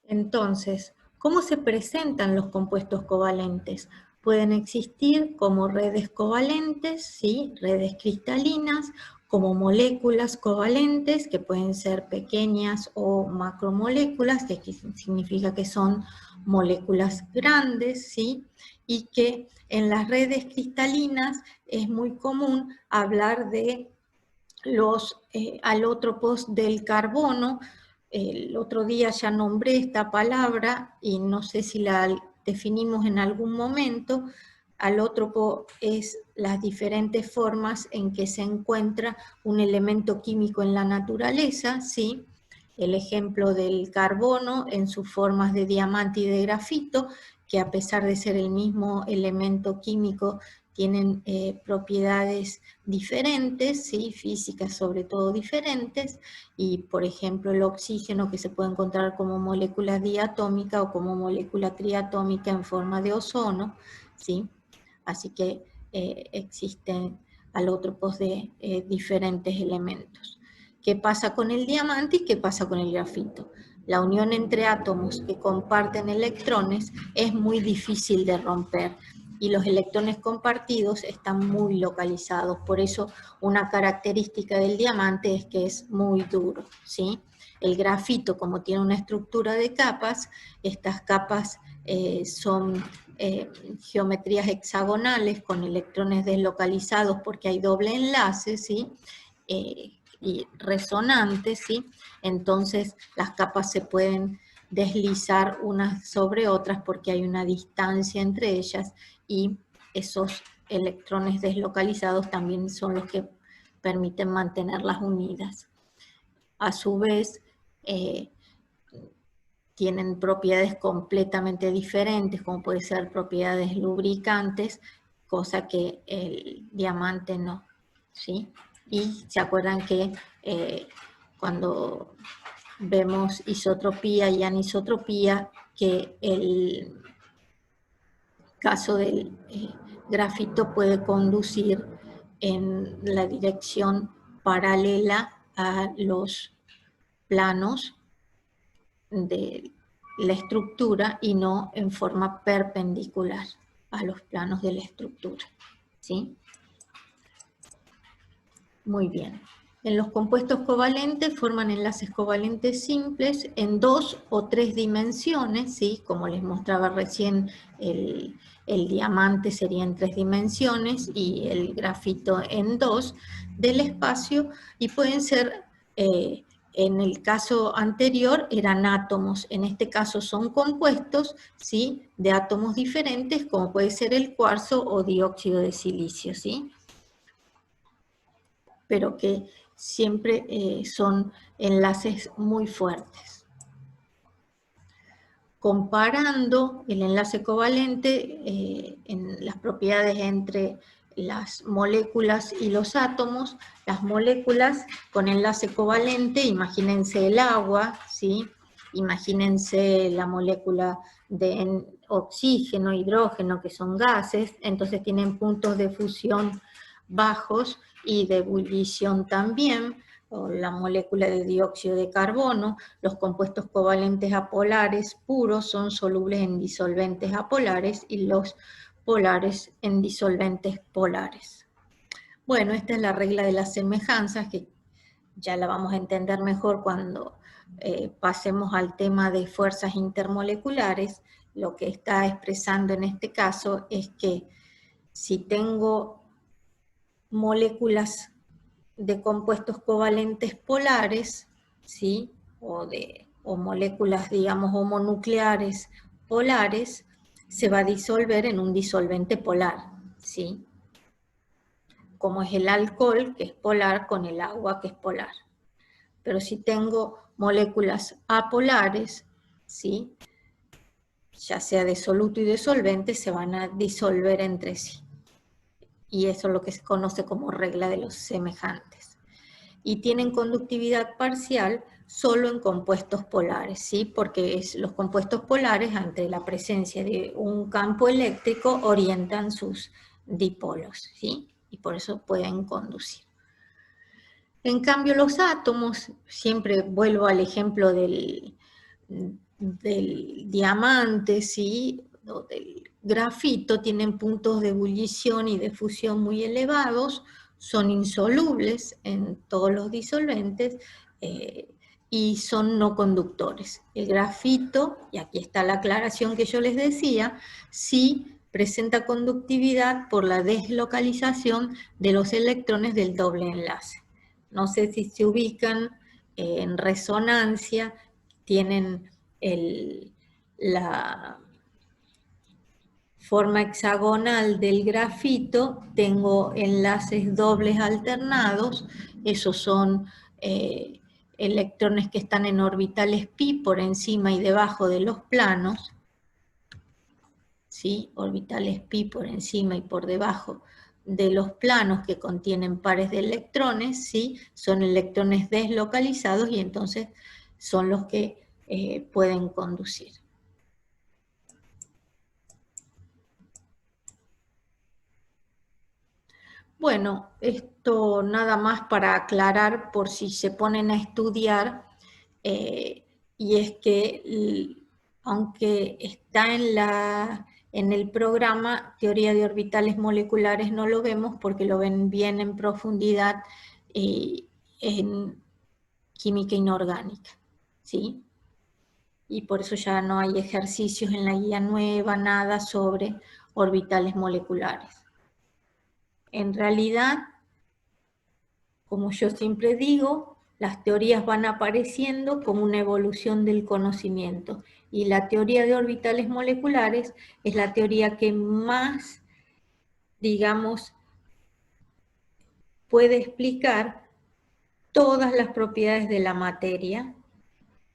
Entonces, ¿cómo se presentan los compuestos covalentes? Pueden existir como redes covalentes, ¿sí? Redes cristalinas, como moléculas covalentes, que pueden ser pequeñas o macromoléculas, que significa que son moléculas grandes, ¿sí? Y que en las redes cristalinas es muy común hablar de los alótropos del carbono. El otro día ya nombré esta palabra y no sé si la definimos en algún momento. Alótropo es las diferentes formas en que se encuentra un elemento químico en la naturaleza, ¿sí? El ejemplo del carbono en sus formas de diamante y de grafito, que a pesar de ser el mismo elemento químico, tienen propiedades diferentes, ¿sí? Físicas sobre todo diferentes, y por ejemplo el oxígeno, que se puede encontrar como molécula diatómica o como molécula triatómica en forma de ozono, ¿sí? Así que existen alótropos de diferentes elementos. ¿Qué pasa con el diamante y qué pasa con el grafito? La unión entre átomos que comparten electrones es muy difícil de romper, y los electrones compartidos están muy localizados. Por eso una característica del diamante es que es muy duro, ¿sí? El grafito, como tiene una estructura de capas, estas capas son geometrías hexagonales con electrones deslocalizados porque hay doble enlace, ¿sí? Y resonantes, ¿sí? Entonces las capas se pueden deslizar unas sobre otras porque hay una distancia entre ellas, y esos electrones deslocalizados también son los que permiten mantenerlas unidas. A su vez, tienen propiedades completamente diferentes, como puede ser propiedades lubricantes, cosa que el diamante no, ¿sí? Y se acuerdan que cuando vemos isotropía y anisotropía, que el caso del grafito puede conducir en la dirección paralela a los planos de la estructura y no en forma perpendicular a los planos de la estructura, ¿sí? Muy bien. En los compuestos covalentes forman enlaces covalentes simples en 2 o 3 dimensiones, ¿sí? Como les mostraba recién, el diamante sería en 3 dimensiones y el grafito en 2 del espacio, y pueden ser, en el caso anterior eran átomos, en este caso son compuestos, ¿sí? De átomos diferentes, como puede ser el cuarzo o dióxido de silicio, ¿sí? Pero que siempre son enlaces muy fuertes. Comparando el enlace covalente en las propiedades entre las moléculas y los átomos, las moléculas con enlace covalente, imagínense el agua, ¿sí? Imagínense la molécula de oxígeno, hidrógeno, que son gases, entonces tienen puntos de fusión bajos y de ebullición también, o la molécula de dióxido de carbono. Los compuestos covalentes apolares puros son solubles en disolventes apolares y los polares en disolventes polares. Bueno, esta es la regla de las semejanzas, que ya la vamos a entender mejor cuando pasemos al tema de fuerzas intermoleculares. Lo que está expresando en este caso es que si tengo moléculas de compuestos covalentes polares, ¿sí? O moléculas, digamos, homonucleares polares, se va a disolver en un disolvente polar, ¿sí? Como es el alcohol, que es polar, con el agua, que es polar. Pero si tengo moléculas apolares, ¿sí? Ya sea de soluto y de solvente, se van a disolver entre sí. Y eso es lo que se conoce como regla de los semejantes. Y tienen conductividad parcial solo en compuestos polares, ¿sí? Porque los compuestos polares, ante la presencia de un campo eléctrico, orientan sus dipolos, ¿sí? Y por eso pueden conducir. En cambio, los átomos, siempre vuelvo al ejemplo del diamante, ¿sí?, o del grafito, tienen puntos de ebullición y de fusión muy elevados, son insolubles en todos los disolventes y son no conductores. El grafito, y aquí está la aclaración que yo les decía, sí presenta conductividad por la deslocalización de los electrones del doble enlace. No sé si se ubican en resonancia, tienen la forma hexagonal del grafito, tengo enlaces dobles alternados, esos son electrones que están en orbitales pi por encima y debajo de los planos, ¿sí? Orbitales pi por encima y por debajo de los planos que contienen pares de electrones, ¿sí? Son electrones deslocalizados y entonces son los que pueden conducir. Bueno, esto nada más para aclarar por si se ponen a estudiar, y es que aunque está en el programa Teoría de Orbitales Moleculares, no lo vemos porque lo ven bien en profundidad en química inorgánica, ¿sí? Y por eso ya no hay ejercicios en la guía nueva, nada sobre orbitales moleculares. En realidad, como yo siempre digo, las teorías van apareciendo como una evolución del conocimiento. Y la teoría de orbitales moleculares es la teoría que más, digamos, puede explicar todas las propiedades de la materia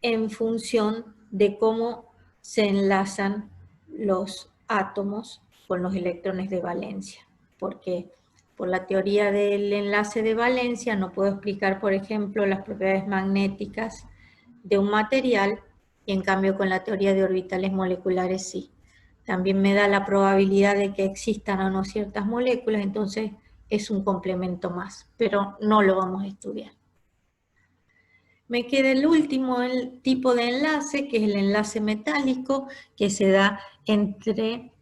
en función de cómo se enlazan los átomos con los electrones de valencia. Porque por la teoría del enlace de valencia no puedo explicar, por ejemplo, las propiedades magnéticas de un material, y en cambio con la teoría de orbitales moleculares sí. También me da la probabilidad de que existan o no ciertas moléculas, entonces es un complemento más, pero no lo vamos a estudiar. Me queda el último tipo de enlace, que es el enlace metálico, que se da entre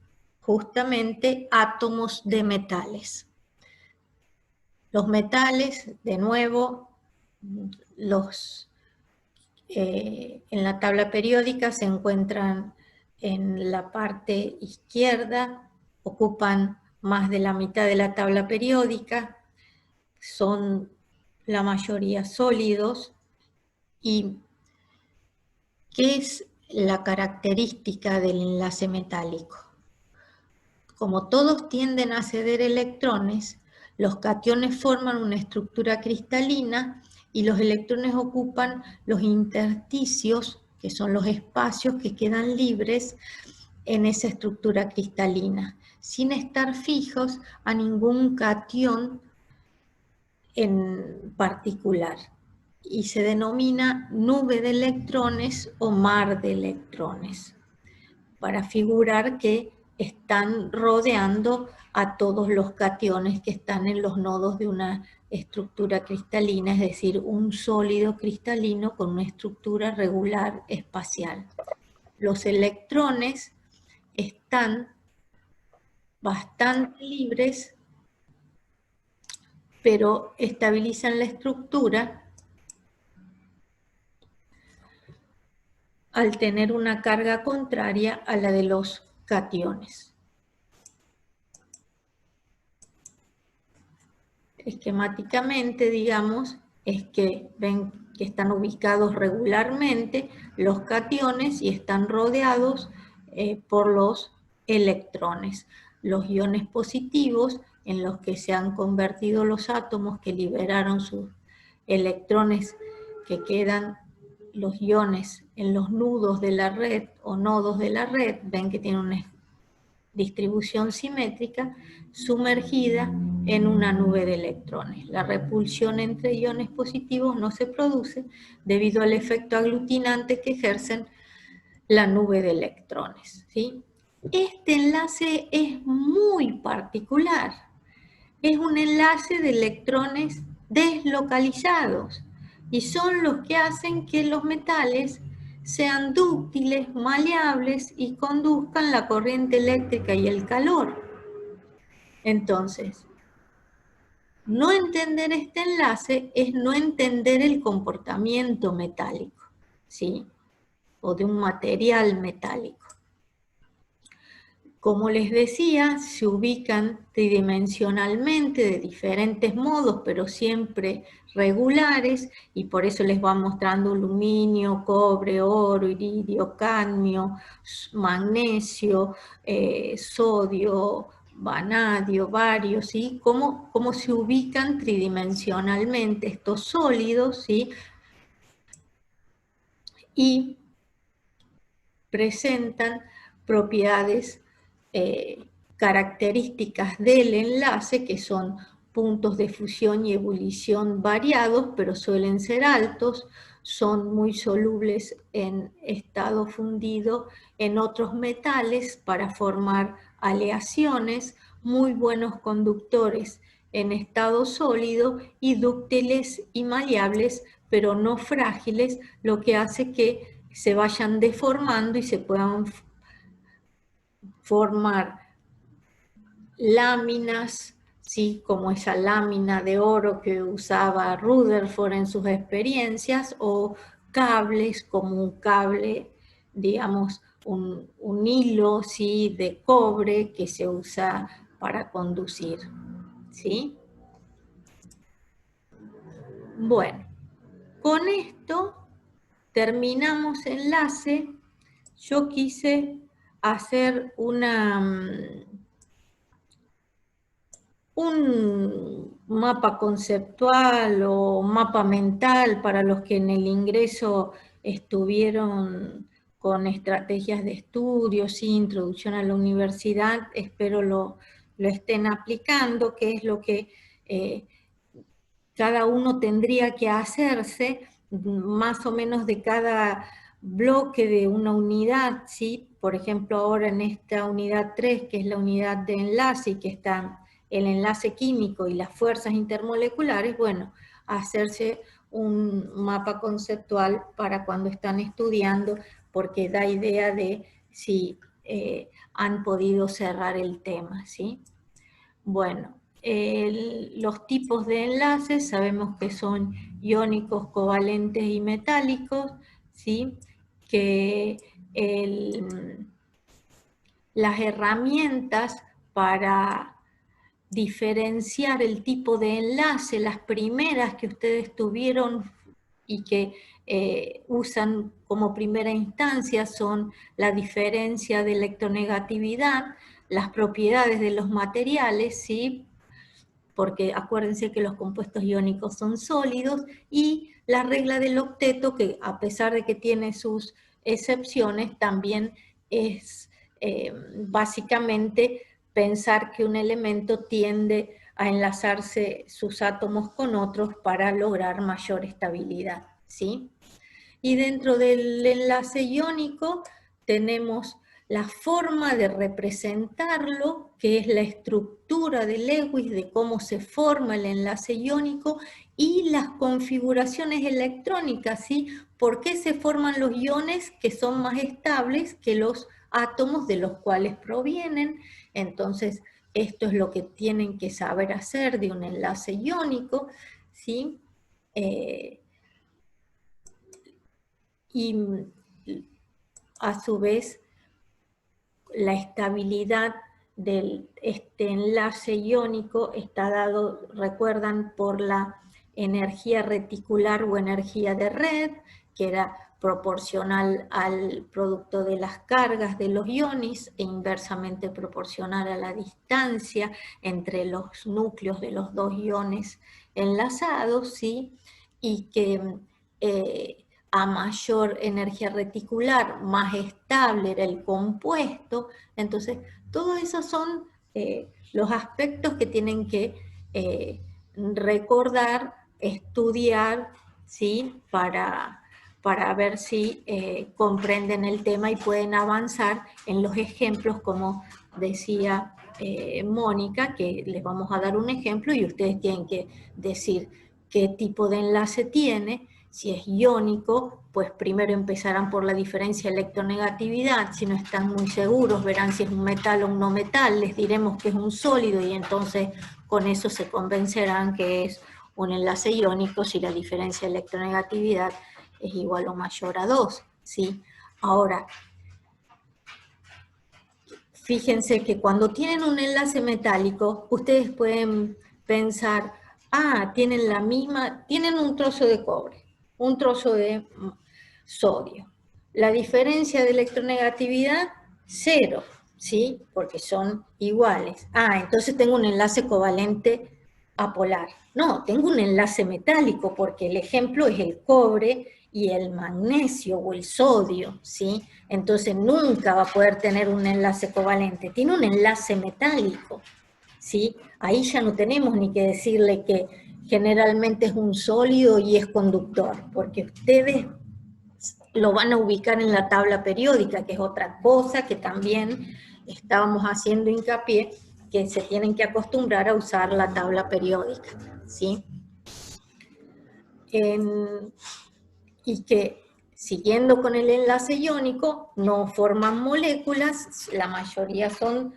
justamente átomos de metales. Los metales, de nuevo, en la tabla periódica se encuentran en la parte izquierda, ocupan más de la mitad de la tabla periódica, son la mayoría sólidos. ¿Y qué es la característica del enlace metálico? Como todos tienden a ceder electrones, los cationes forman una estructura cristalina y los electrones ocupan los intersticios, que son los espacios que quedan libres en esa estructura cristalina, sin estar fijos a ningún catión en particular. Y se denomina nube de electrones o mar de electrones, para figurar que están rodeando a todos los cationes que están en los nodos de una estructura cristalina, es decir, un sólido cristalino con una estructura regular espacial. Los electrones están bastante libres, pero estabilizan la estructura al tener una carga contraria a la de los cationes. Esquemáticamente, digamos, es que ven que están ubicados regularmente los cationes y están rodeados por los electrones. Los iones positivos, en los que se han convertido los átomos que liberaron sus electrones, que quedan los iones en los nudos de la red o nodos de la red, ven que tienen una distribución simétrica sumergida en una nube de electrones. La repulsión entre iones positivos no se produce debido al efecto aglutinante que ejercen la nube de electrones, ¿sí? Este enlace es muy particular. Es un enlace de electrones deslocalizados y son los que hacen que los metales sean dúctiles, maleables y conduzcan la corriente eléctrica y el calor. Entonces, no entender este enlace es no entender el comportamiento metálico, ¿sí? O de un material metálico. Como les decía, se ubican tridimensionalmente de diferentes modos, pero siempre regulares, y por eso les va mostrando aluminio, cobre, oro, iridio, cadmio, magnesio, sodio, vanadio, bario, ¿sí? Cómo se ubican tridimensionalmente estos sólidos, ¿sí? Y presentan propiedades características del enlace, que son puntos de fusión y ebullición variados, pero suelen ser altos, son muy solubles en estado fundido en otros metales para formar aleaciones, muy buenos conductores en estado sólido y dúctiles y maleables, pero no frágiles, lo que hace que se vayan deformando y se puedan formar láminas, ¿sí? Como esa lámina de oro que usaba Rutherford en sus experiencias, o cables como un cable, digamos, un hilo, ¿sí? De cobre que se usa para conducir, ¿sí? Bueno, con esto terminamos enlace. Yo quise hacer un mapa conceptual o mapa mental para los que en el ingreso estuvieron con estrategias de estudio, sí, introducción a la universidad, espero lo estén aplicando, que es lo que cada uno tendría que hacerse, más o menos de cada bloque de una unidad, ¿sí? Por ejemplo, ahora en esta unidad 3, que es la unidad de enlace, y que está el enlace químico y las fuerzas intermoleculares, bueno, hacerse un mapa conceptual para cuando están estudiando, porque da idea de si han podido cerrar el tema, ¿sí? Bueno, los tipos de enlaces sabemos que son iónicos, covalentes y metálicos, ¿sí? Que las herramientas para diferenciar el tipo de enlace, las primeras que ustedes tuvieron y que usan como primera instancia, son la diferencia de electronegatividad, las propiedades de los materiales, ¿sí? Porque acuérdense que los compuestos iónicos son sólidos, y la regla del octeto, que a pesar de que tiene sus excepciones, también es básicamente pensar que un elemento tiende a enlazarse sus átomos con otros para lograr mayor estabilidad, ¿sí? Y dentro del enlace iónico tenemos la forma de representarlo, que es la estructura de Lewis, de cómo se forma el enlace iónico, y las configuraciones electrónicas, ¿sí? ¿Por qué se forman los iones que son más estables que los átomos de los cuales provienen? Entonces, esto es lo que tienen que saber hacer de un enlace iónico, ¿sí? Y a su vez, la estabilidad de este enlace iónico está dado, recuerdan, por la energía reticular o energía de red, que era proporcional al producto de las cargas de los iones e inversamente proporcional a la distancia entre los núcleos de los dos iones enlazados, ¿sí? Y que a mayor energía reticular, más estable era el compuesto. Entonces, todos esos son los aspectos que tienen que recordar, estudiar, ¿sí? Para ver si comprenden el tema y pueden avanzar en los ejemplos, como decía Mónica, que les vamos a dar un ejemplo y ustedes tienen que decir qué tipo de enlace tiene, Si es iónico, pues primero empezarán por la diferencia electronegatividad. Si no están muy seguros, verán si es un metal o un no metal, les diremos que es un sólido y entonces con eso se convencerán que es un enlace iónico si la diferencia electronegatividad es igual o mayor a 2, ¿sí? Ahora, fíjense que cuando tienen un enlace metálico, ustedes pueden pensar, tienen tienen un trozo de cobre, un trozo de sodio. La diferencia de electronegatividad, 0, ¿sí? Porque son iguales. Entonces tengo un enlace covalente apolar. No, tengo un enlace metálico porque el ejemplo es el cobre y el magnesio o el sodio, ¿sí? Entonces nunca va a poder tener un enlace covalente, tiene un enlace metálico, ¿sí? Ahí ya no tenemos ni que decirle que generalmente es un sólido y es conductor, porque ustedes lo van a ubicar en la tabla periódica, que es otra cosa que también estábamos haciendo hincapié, que se tienen que acostumbrar a usar la tabla periódica, ¿sí? Y que, siguiendo con el enlace iónico, no forman moléculas, la mayoría son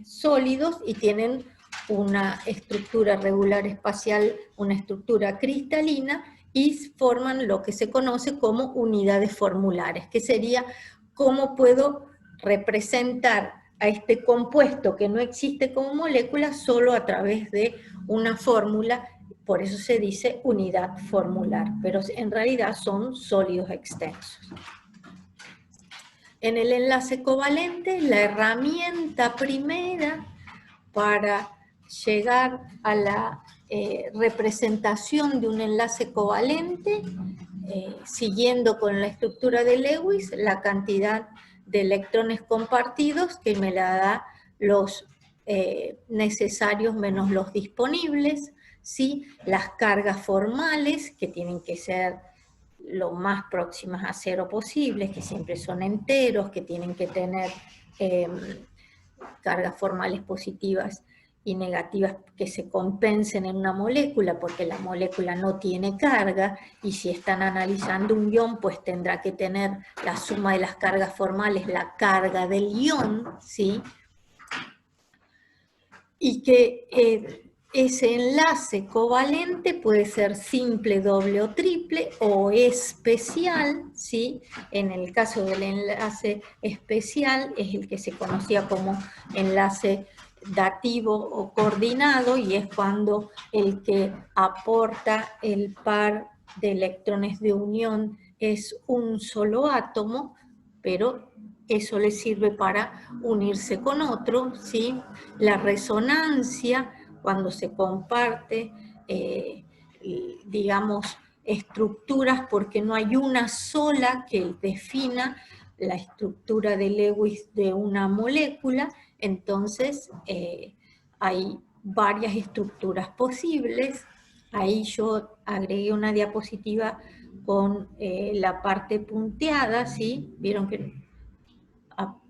sólidos y tienen una estructura regular espacial, una estructura cristalina, y forman lo que se conoce como unidades formulares, que sería cómo puedo representar a este compuesto que no existe como molécula solo a través de una fórmula. Por eso se dice unidad formular, pero en realidad son sólidos extensos. En el enlace covalente, la herramienta primera para llegar a la representación de un enlace covalente, siguiendo con la estructura de Lewis, la cantidad de electrones compartidos que me la da los necesarios menos los disponibles, ¿sí? Las cargas formales, que tienen que ser lo más próximas a 0 posibles, que siempre son enteros, que tienen que tener cargas formales positivas y negativas que se compensen en una molécula, porque la molécula no tiene carga, y si están analizando un ion, pues tendrá que tener la suma de las cargas formales, la carga del ion, ¿sí? Y que ese enlace covalente puede ser simple, doble o triple, o especial, ¿sí? En el caso del enlace especial es el que se conocía como enlace dativo o coordinado, y es cuando el que aporta el par de electrones de unión es un solo átomo, pero eso le sirve para unirse con otro, ¿sí? La resonancia, cuando se comparte, digamos, estructuras, porque no hay una sola que defina la estructura de Lewis de una molécula, entonces hay varias estructuras posibles. Ahí yo agregué una diapositiva con la parte punteada, ¿sí? Vieron que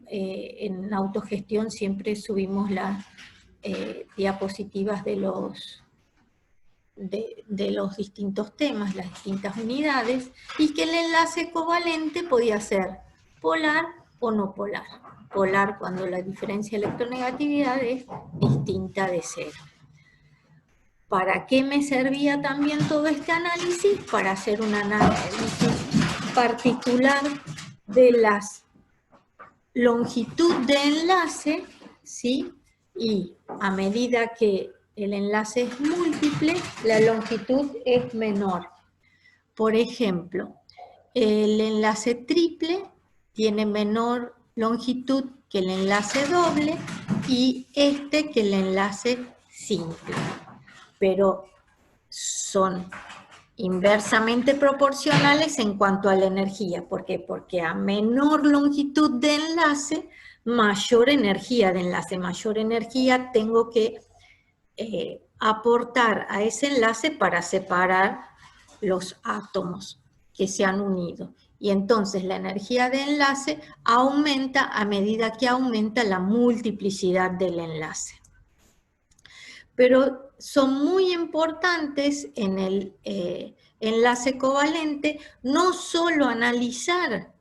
en autogestión siempre subimos las diapositivas de los distintos temas, las distintas unidades, y que el enlace covalente podía ser polar o no polar. Polar cuando la diferencia de electronegatividad es distinta de 0. ¿Para qué me servía también todo este análisis? Para hacer un análisis particular de las longitud de enlace, ¿sí? Y a medida que el enlace es múltiple, la longitud es menor. Por ejemplo, el enlace triple tiene menor longitud que el enlace doble, y que el enlace simple. Pero son inversamente proporcionales en cuanto a la energía. ¿Por qué? Porque a menor longitud de enlace, mayor energía de enlace. Mayor energía tengo que aportar a ese enlace para separar los átomos que se han unido. Y entonces la energía de enlace aumenta a medida que aumenta la multiplicidad del enlace. Pero son muy importantes en el enlace covalente, no solo analizar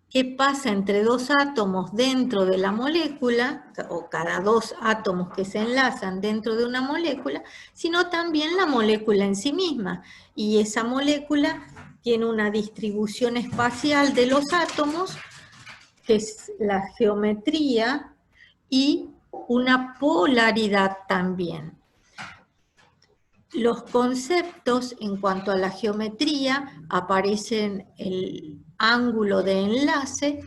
qué pasa entre dos átomos dentro de la molécula, o cada dos átomos que se enlazan dentro de una molécula, sino también la molécula en sí misma. Y esa molécula tiene una distribución espacial de los átomos, que es la geometría, y una polaridad también. Los conceptos en cuanto a la geometría aparecen el ángulo de enlace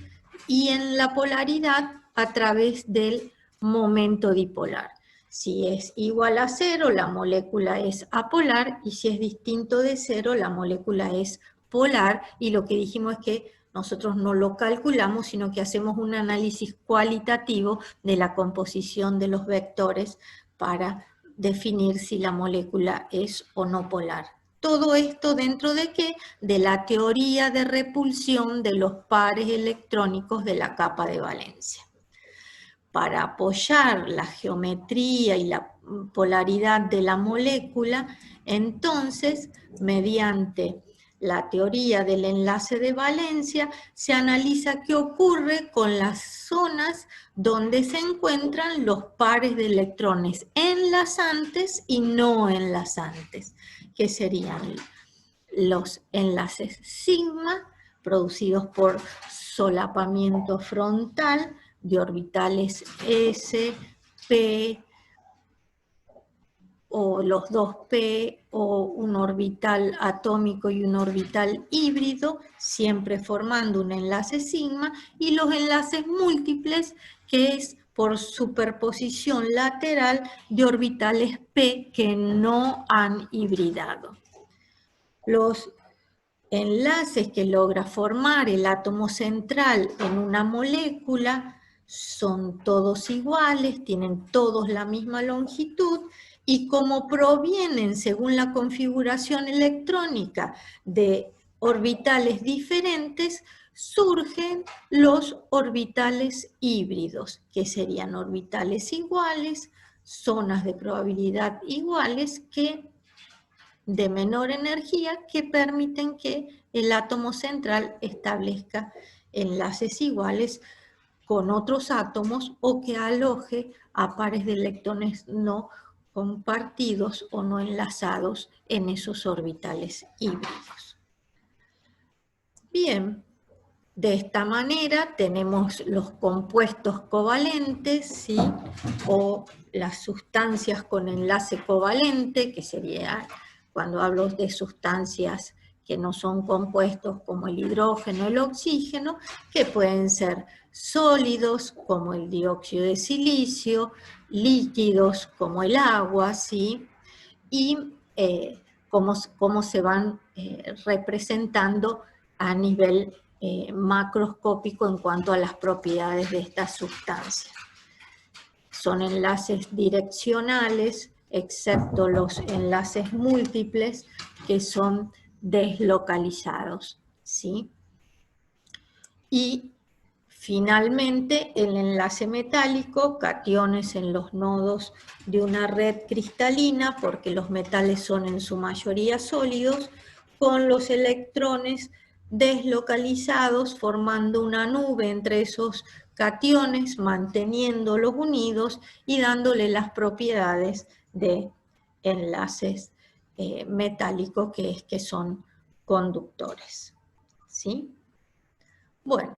y en la polaridad a través del momento dipolar. Si es igual a 0, la molécula es apolar, y si es distinto de 0, la molécula es polar, y lo que dijimos es que nosotros no lo calculamos, sino que hacemos un análisis cualitativo de la composición de los vectores para definir si la molécula es o no polar. Todo esto dentro de ¿qué? De la teoría de repulsión de los pares electrónicos de la capa de valencia. Para apoyar la geometría y la polaridad de la molécula, entonces, mediante la teoría del enlace de valencia, se analiza qué ocurre con las zonas donde se encuentran los pares de electrones enlazantes y no enlazantes, que serían los enlaces sigma, producidos por solapamiento frontal de orbitales S, P, o los 2p, o un orbital atómico y un orbital híbrido, siempre formando un enlace sigma, y los enlaces múltiples, que es por superposición lateral de orbitales p que no han hibridado. Los enlaces que logra formar el átomo central en una molécula son todos iguales, tienen todos la misma longitud, y como provienen, según la configuración electrónica, de orbitales diferentes, surgen los orbitales híbridos, que serían orbitales iguales, zonas de probabilidad iguales, que de menor energía, que permiten que el átomo central establezca enlaces iguales con otros átomos, o que aloje a pares de electrones no compartidos o no enlazados en esos orbitales híbridos. Bien, de esta manera tenemos los compuestos covalentes, ¿sí? O las sustancias con enlace covalente, que sería cuando hablo de sustancias que no son compuestos como el hidrógeno, el oxígeno, que pueden ser sólidos como el dióxido de silicio, líquidos como el agua, ¿sí? Y cómo se van representando a nivel macroscópico en cuanto a las propiedades de estas sustancias. Son enlaces direccionales, excepto los enlaces múltiples, que son deslocalizados, ¿sí? Y finalmente, el enlace metálico, cationes en los nodos de una red cristalina, porque los metales son en su mayoría sólidos, con los electrones deslocalizados, formando una nube entre esos cationes, manteniéndolos unidos y dándole las propiedades de enlaces metálicos, que son conductores, ¿sí? Bueno.